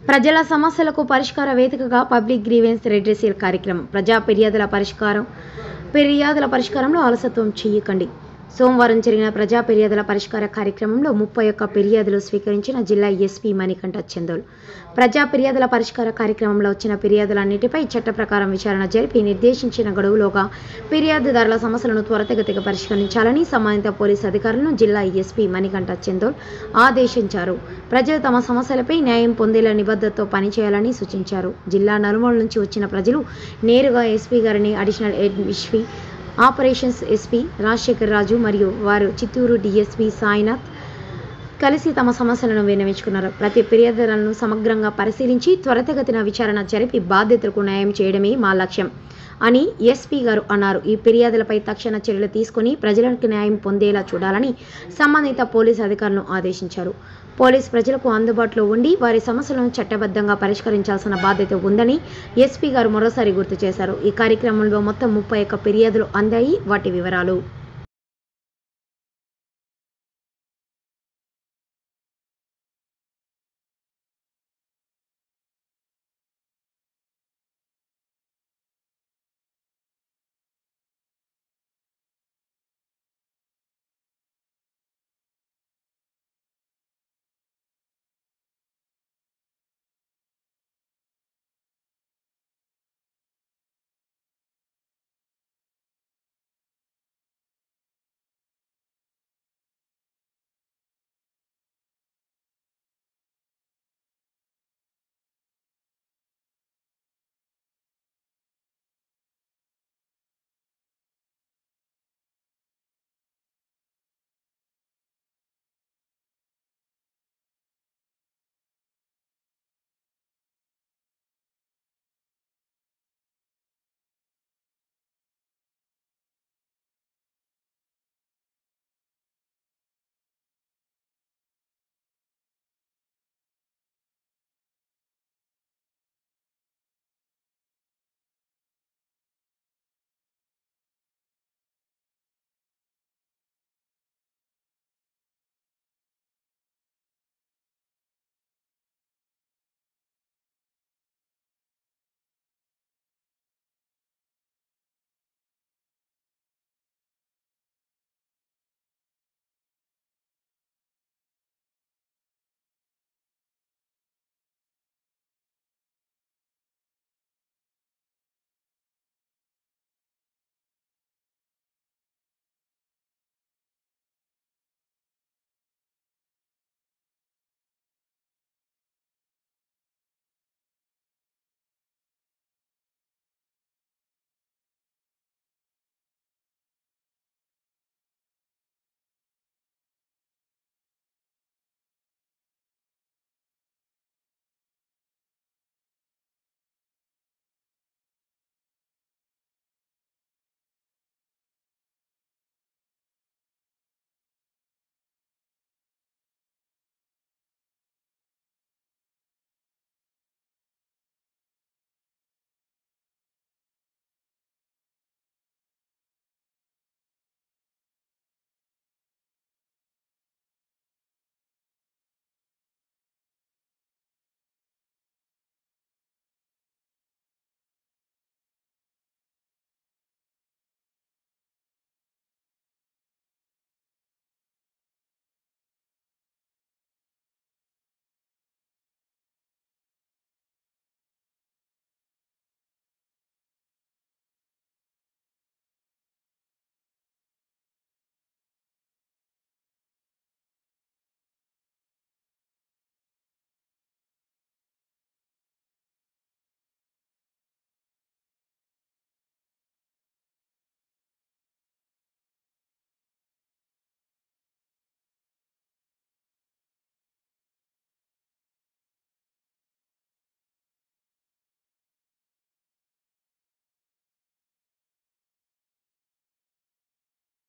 ప్రజల సమస్యలకు పరిష్కార వేదికగా పబ్లిక్ గ్రీవెన్స్ రెడ్రెసల్ కార్యక్రమం. ప్రజా ఫిర్యాదుల పరిష్కారంలో అలసత్వం చేయకండి. సోమవారం జరిగిన ప్రజా ఫిర్యాదుల పరిష్కార కార్యక్రమంలో 31 ఫిర్యాదులు స్వీకరించిన జిల్లా ఎస్పీ మణికంఠ చందోల్. ప్రజా ఫిర్యాదుల పరిష్కార కార్యక్రమంలో వచ్చిన ఫిర్యాదులన్నిటిపై చట్ట ప్రకారం విచారణ జరిపి నిర్దేశించిన గడువులోగా ఫిర్యాదుదారుల సమస్యలను త్వరితగతిగా పరిష్కరించాలని సంబంధిత పోలీసు అధికారులను జిల్లా ఎస్పీ మణికంఠ చందోల్ ఆదేశించారు. ప్రజలు తమ సమస్యలపై న్యాయం పొందేలా నిబద్ధతతో పనిచేయాలని సూచించారు. జిల్లా నలుమూలల నుంచి వచ్చిన ప్రజలు నేరుగా ఎస్పీ గారిని, additional SP operations SP Rajashekar Raju మరియు వారు చిత్తూరు డీఎస్పీ సాయినాథ్ కలిసి తమ సమస్యలను విన్నవించుకున్నారు. ప్రతి ఫిర్యాదులను సమగ్రంగా పరిశీలించి త్వరితగతిన విచారణ జరిపి బాధితులకు న్యాయం చేయడమే మా లక్ష్యం అని ఎస్పీ గారు అన్నారు. ఈ ఫిర్యాదులపై తక్షణ చర్యలు తీసుకుని ప్రజలకు న్యాయం పొందేలా చూడాలని సంబంధిత పోలీసు అధికారులను ఆదేశించారు. పోలీసు ప్రజలకు అందుబాటులో ఉండి వారి సమస్యలను చట్టబద్ధంగా పరిష్కరించాల్సిన బాధ్యత ఉందని ఎస్పీ గారు మరోసారి గుర్తు చేశారు. ఈ కార్యక్రమంలో మొత్తం 31 ఫిర్యాదులు అందాయి. వాటి వివరాలు